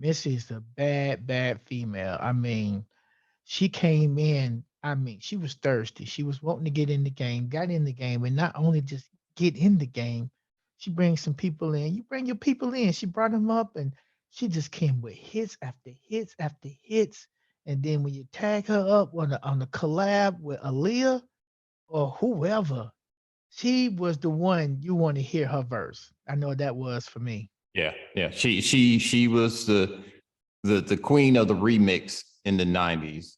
Missy is a bad, bad female. I mean, she came in, I mean, she was thirsty. She was wanting to get in the game, got in the game, and not only just get in the game, she brings some people in. You bring your people in. She brought them up and she just came with hits after hits after hits. And then when you tag her up on the collab with Aaliyah or whoever, she was the one you want to hear her verse. I know that was for me. Yeah, yeah. She was the queen of the remix in the 90s,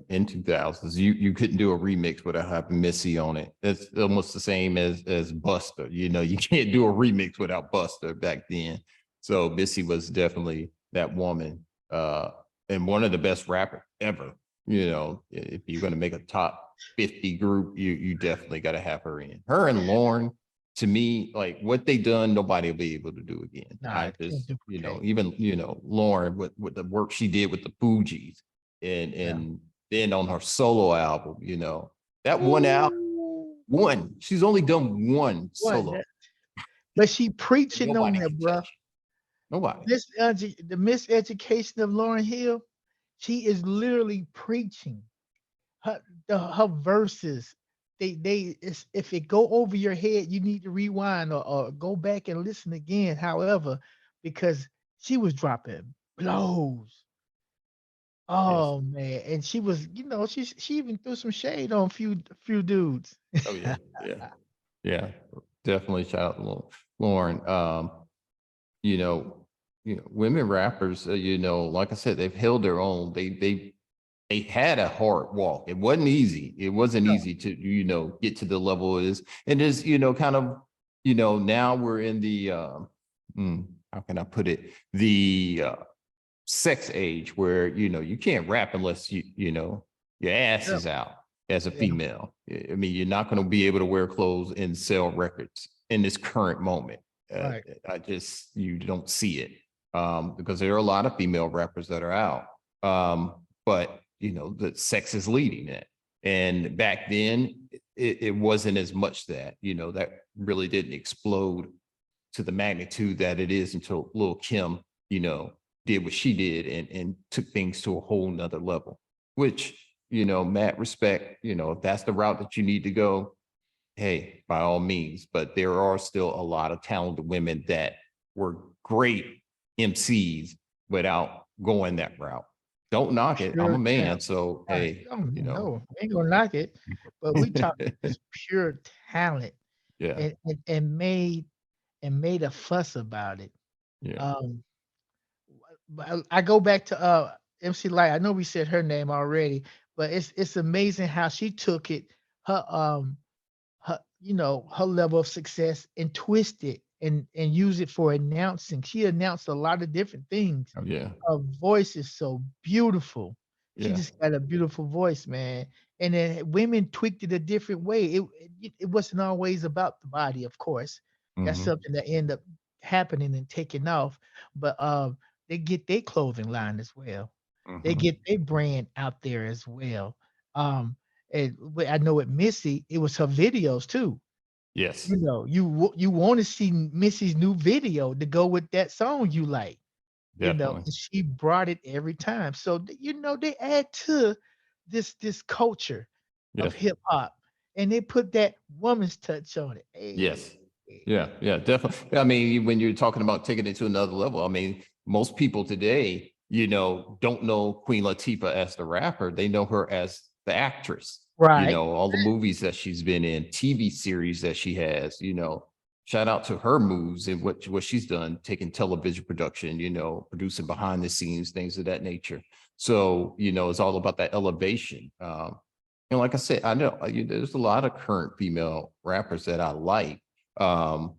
in 2000s. You couldn't do a remix without having Missy on it. It's almost the same as Buster. You know, you can't do a remix without Buster back then. So Missy was definitely that woman, and one of the best rappers ever. You know, if you're going to make a top 50 group, you definitely got to have her in. Her and Lauren, to me, like what they done, nobody will be able to do again. Nah, I I can't just, duplicate. even, Lauren with the work she did with the Fugees and Yeah. then on her solo album, that one album, Ooh, she's only done one what solo. but she And preaching on nobody that, can bruh. touch it. Nobody. The miseducation of Lauren Hill, she is literally preaching. Her verses, if it go over your head, you need to rewind or go back and listen again. However, because she was dropping blows. Yes. Oh man, and she was, she even threw some shade on few dudes. Oh yeah. Yeah. Yeah. Definitely shout out to Lauren. You know, women rappers, like I said, they've held their own. They had a hard walk. It wasn't easy. It wasn't No, easy to, get to the level it is. And there's, kind of, now we're in the, how can I put it? The sex age where, you can't rap unless your ass yeah, is out as a yeah, female. I mean, you're not going to be able to wear clothes and sell records in this current moment. right. You don't see it, because there are a lot of female rappers that are out. But the sex is leading it. And back then, it wasn't as much that, that really didn't explode to the magnitude that it is until Lil Kim, did what she did and took things to a whole nother level, which, Matt, respect, if that's the route that you need to go, hey, by all means. But there are still a lot of talented women that were great MCs without going that route. Don't knock it. I'm Pure a man. talent. So, Right. hey, Oh, no, ain't gonna knock it. But we talking just pure talent yeah, and made a fuss about it. yeah, Um, but I go back to MC Light. I know we said her name already, but it's amazing how she took it, her her level of success and twist it and use it for announcing. She announced a lot of different things. oh, yeah, Her voice is so beautiful. She yeah, just got a beautiful voice, man. And then women tweaked it a different way. It wasn't always about the body, of course. That's hmm, something that ended up happening and taking off. But they get their clothing line as well. They hmm, get their brand out there as well. Um, I know with Missy, it was her videos too. yes, You want to see Missy's new video to go with that song you like. definitely, And she brought it every time. So, they add to this culture of yes. hip hop, and they put that woman's touch on it. Hey, Yes. Yeah, yeah, definitely. I mean, when you're talking about taking it to another level, I mean, most people today, don't know Queen Latifah as the rapper. They know her as the actress, right. all the movies that she's been in, TV series that she has, shout out to her moves and what she's done, taking television production, producing behind the scenes, things of that nature. So, it's all about that elevation. And like I said, I know there's a lot of current female rappers that I like. Um,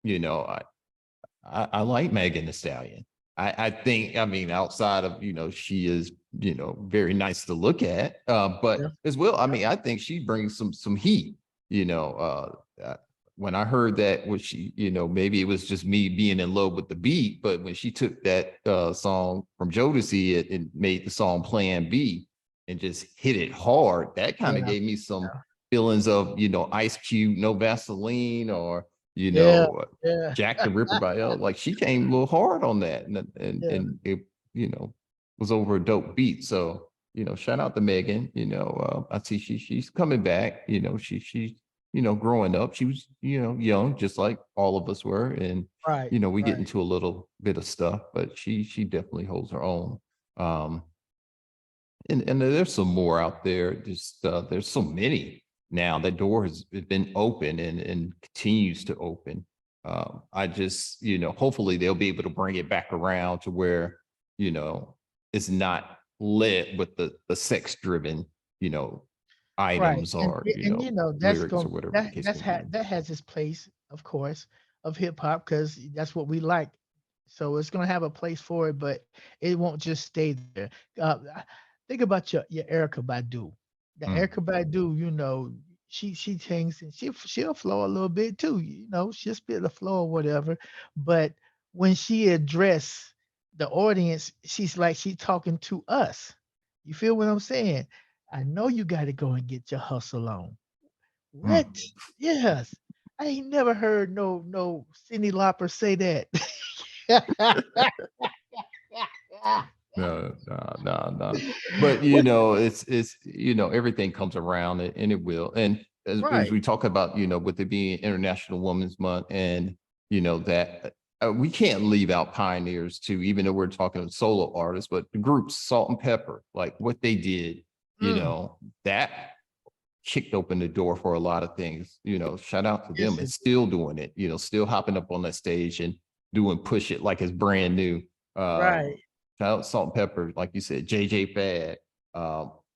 you know, I, I like Megan Thee Stallion. I think, I mean, outside of, she is, very nice to look at, but Yeah, as well, I mean, I think she brings some heat, you know, when I heard that, was she, maybe it was just me being in love with the beat, but when she took that song from Jodeci and made the song Plan B and just hit it hard, that kind of yeah, gave me some yeah. feelings of, Ice Cube, No Vaseline, or you Yeah, know, yeah, Jack the Ripper by L. Like she came a little hard on that, yeah. and it, you know, was over a dope beat. So, you know, shout out to Megan. You know, I see she's coming back. You know, she's you know growing up. She was you know young, just like all of us were, and Right, you know we get right. into a little bit of stuff, but she definitely holds her own. Um, and there's some more out there. Just there's so many now. That door has been open and continues to open. I just you know hopefully they'll be able to bring it back around to where you know it's not led with the sex driven you know Right, items or you and know that's lyrics going or whatever the that case that's may be. that has its place, of course, of hip hop because that's what we like. So it's gonna have a place for it, but it won't just stay there. Think about your Erica Badu. The Mm, Erica Badu, she sings and she'll flow a little bit too. She'll spit the flow or whatever. But when she address the audience, she's like she's talking to us. You feel what I'm saying? I know you gotta go and get your hustle on. What? mm. Yes. I ain't never heard no Cyndi Lauper say that. No, no, no, no. But you What know, it's you know everything comes around and it will. And as right. we talk about, you know, with it being International Women's Month, and you know that we can't leave out pioneers too, even though we're talking solo artists. But the group Salt and Pepper, like what they did, you Mm, know, that kicked open the door for a lot of things. You know, shout out to them yes, and it still doing it. You know, still hopping up on that stage and doing push it like it's brand new. right. Shout out Salt and Pepper, like you said, JJ Fad.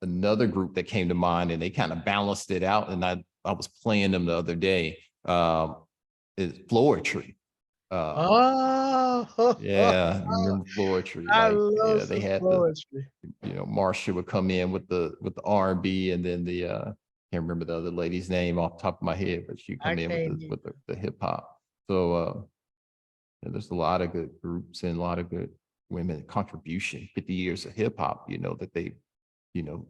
Another group that came to mind, and they kind of balanced it out. And I was playing them the other day. Is Floetry. Um, Oh, yeah, you remember Floetry? I Like, love yeah, they some had the poetry. you know, Marsha would come in with the R&B, and then the can't remember the other lady's name off the top of my head, but she'd I come in with can't the hip hop. So yeah, there's a lot of good groups and a lot of good women contribution, 50 years of hip hop, you know, that they, you know,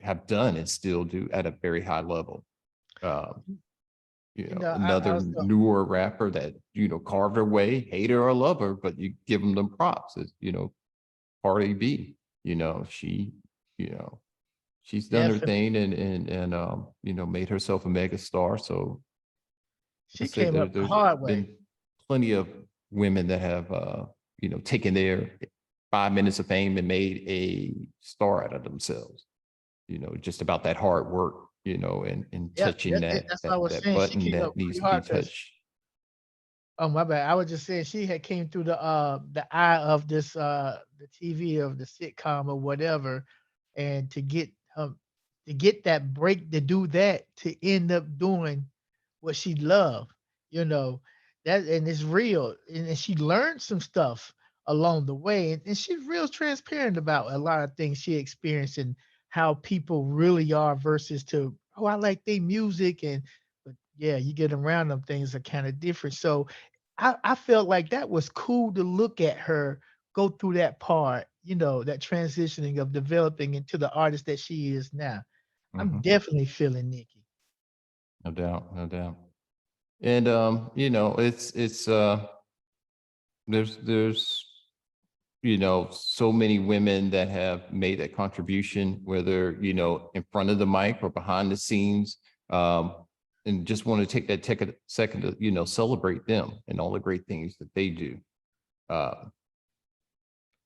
have done and still do at a very high level. Um, you know, I another was newer rapper that, you know, carved her way, hater or lover, but you give them the props is, you know, Cardi B, you know, you know, she's done her definitely thing and you know made herself a mega star. So like I she said, came up the there's hard way. been plenty of women that have you know taken their 5 minutes of fame and made a star out of themselves. You know, just about that hard work. You know, and Yep, touching that's what I was that saying. She button came up that needs pretty to be hard because touched. oh, my bad. I was just saying she had came through the eye of this the TV of the sitcom or whatever, and to get that break to do that to end up doing what she loved, you know, that and it's real. And she learned some stuff along the way, and she's real transparent about a lot of things she experienced and how people really are versus to oh I like their music and but yeah, you get around them things are kind of different. So I felt like that was cool to look at her go through that part, that transitioning of developing into the artist that she is now. I'm Mhm. definitely feeling Nikki. No doubt, no doubt. And you know, it's there's you know, so many women that have made that contribution, whether, you know, in front of the mic or behind the scenes. Um, and just want to take a second to, you know, celebrate them and all the great things that they do. Uh,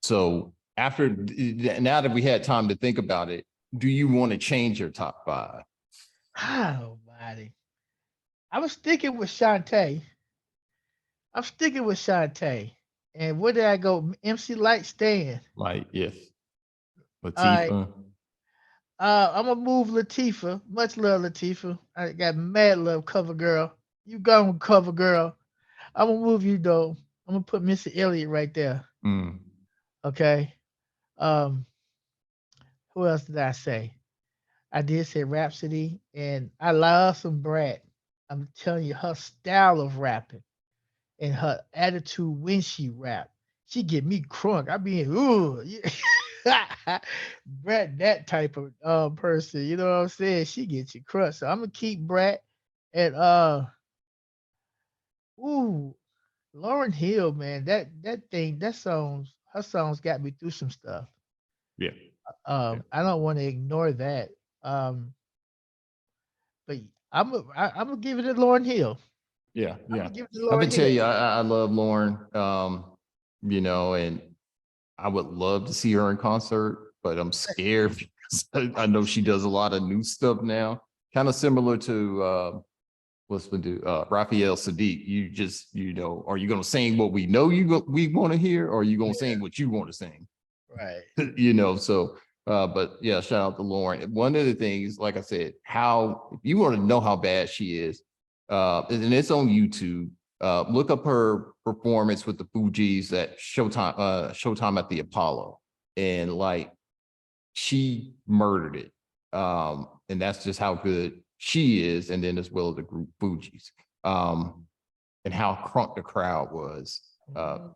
so now that we had time to think about it, do you want to change your top five? Oh, buddy. I was sticking with Shantae. I'm sticking with Shantae. And where did I go? MC Light stand. Like, yes, All right. Latifah. I'm gonna move Latifah. Much love, Latifah. I got mad love, cover girl. You gone, cover girl. I'm gonna move you though. I'm gonna put Missy Elliott right there. Mm, Okay. Um, who else did I say? I did say Rhapsody, and I love some Brat. I'm telling you, her style of rapping and her attitude when she rap, she get me crunk. I mean, ooh, yeah. Brat, that type of person. You know what I'm saying? She gets you crunk. So I'm gonna keep Brat, and Ooh, Lauren Hill, man, her songs got me through some stuff. Yeah. Yeah. I don't want to ignore that. Um, but I'm gonna give it to Lauren Hill. Yeah. I'm Yeah. gonna give it to I've been Lauren tell Hill. you, I love Lauren. And I would love to see her in concert, but I'm scared because I know she does a lot of new stuff now, kind of similar to what's been do Raphael Sadiq. Are you gonna sing what we want to hear, or are you gonna Yeah, sing what you want to sing? right. So but yeah, shout out to Lauren. One of the things, like I said, how if you want to know how bad she is, and it's on YouTube, look up her performance with the Fugees at Showtime at the Apollo. And like she murdered it. And that's just how good she is, and then as well as the group Fugees. And how crunk the crowd was. Mhm.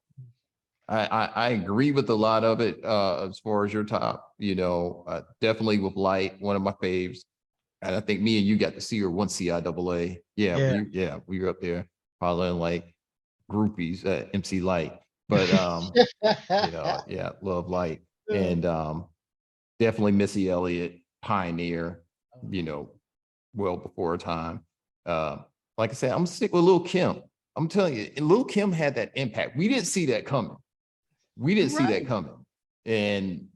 I agree with a lot of it as far as your top, definitely with Light, one of my faves. And I think me and you got to see her once CIAA. Yeah, Yeah. we were up there following like groupies at MC Light. But yeah, love Light. And definitely Missy Elliott, pioneer, you know, well before her time. Uh, like I said, I'm gonna stick with Lil Kim. I'm telling you, and Lil Kim had that impact. We didn't see that coming. We You're didn't see that right. coming. And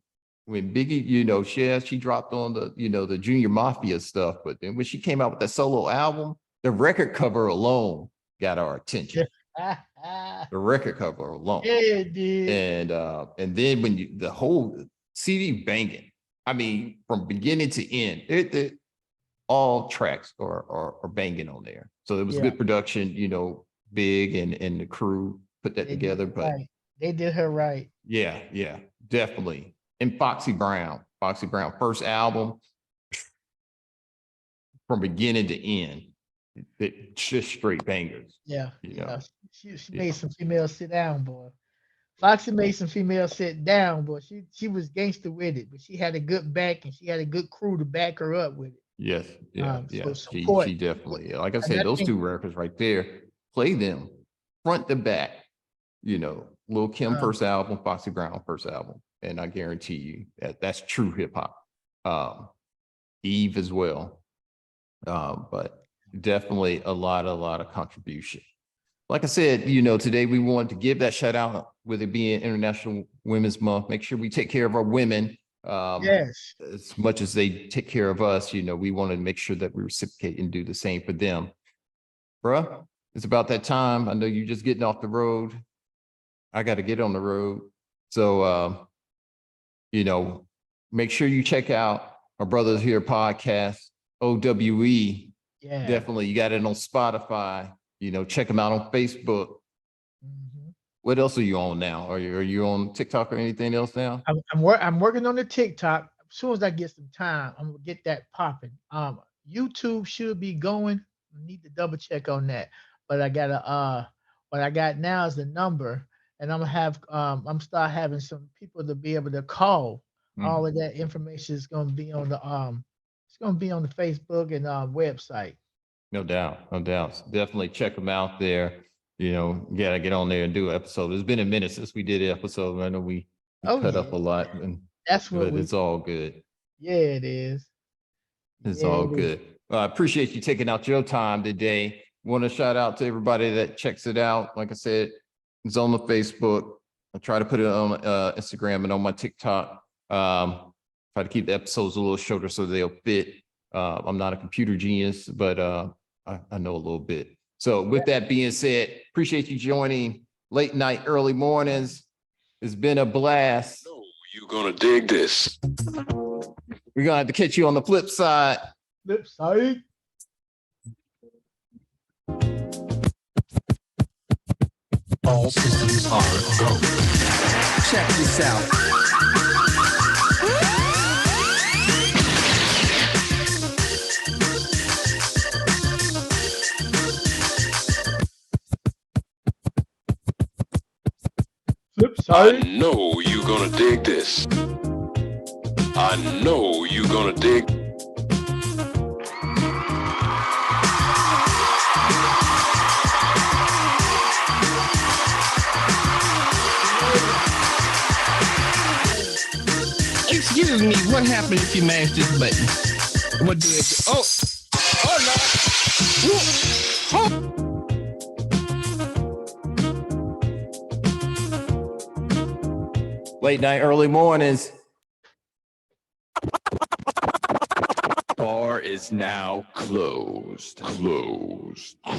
when Biggie, she dropped on the Junior Mafia stuff. But then when she came out with that solo album, the record cover alone got our attention. The record cover alone. Yeah, it did. And then when the whole CD banging, I mean, from beginning to end, all tracks are banging on there. So it was Yeah, good production, Big and the crew put that they did together. her But right. They did her right. yeah, definitely. And Foxy Brown, first album from beginning to end, it just straight bangers, Yeah, you yeah. know. She Yeah. made some females sit down, boy. Foxy made some females sit down, boy. She was gangster with it, but she had a good back and she had a good crew to back her up with it. Yes, yeah, So yeah. support, She definitely, like I and said, I those think two records right there, play them front to back, Lil Kim um, first album, Foxy Brown first album. And I guarantee you that's true hip hop. Eve as well. But definitely a lot of contribution. Like I said, today we wanted to give that shout out with it being International Women's Month. Make sure we take care of our women. yes, As much as they take care of us, we want to make sure that we reciprocate and do the same for them. Bruh, it's about that time. I know you're just getting off the road. I got to get on the road. So, make sure you check out our Brothers Here podcast, OWE. yeah. Definitely. You got it on Spotify. Check them out on Facebook. Mhm. What else are you on now? Are you on TikTok or anything else now? I'm working on the TikTok. As soon as I get some time, I'm gonna get that popping. YouTube should be going. I need to double check on that. But I gotta what I got now is the number, and I'm start having some people to be able to call. All of Mhm. that information is gonna be on the Facebook and website. No doubt. No doubt. Definitely check them out there. Gotta get on there and do an episode. It's been a minute since we did an episode. I know we Oh cut yeah, up a lot, that's what but we. it's all good. Yeah, it is. It's Yeah, all it is. good. I appreciate you taking out your time today. Want to shout out to everybody that checks it out. Like I said, it's on the Facebook. I try to put it on Instagram and on my TikTok. Try to keep the episodes a little shorter so they'll fit. I'm not a computer genius, but I know a little bit. So with that being said, appreciate you joining late night, early mornings. It's been a blast. No, you're gonna dig this. We're gonna have to catch you on the flip side. Flip side. All systems are go. Check this out. Flip I side. know you're gonna dig this. I know you're gonna dig. Excuse me, what happens if you mash this button? What do it do? Late night, early mornings. Bar is now closed.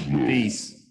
Peace.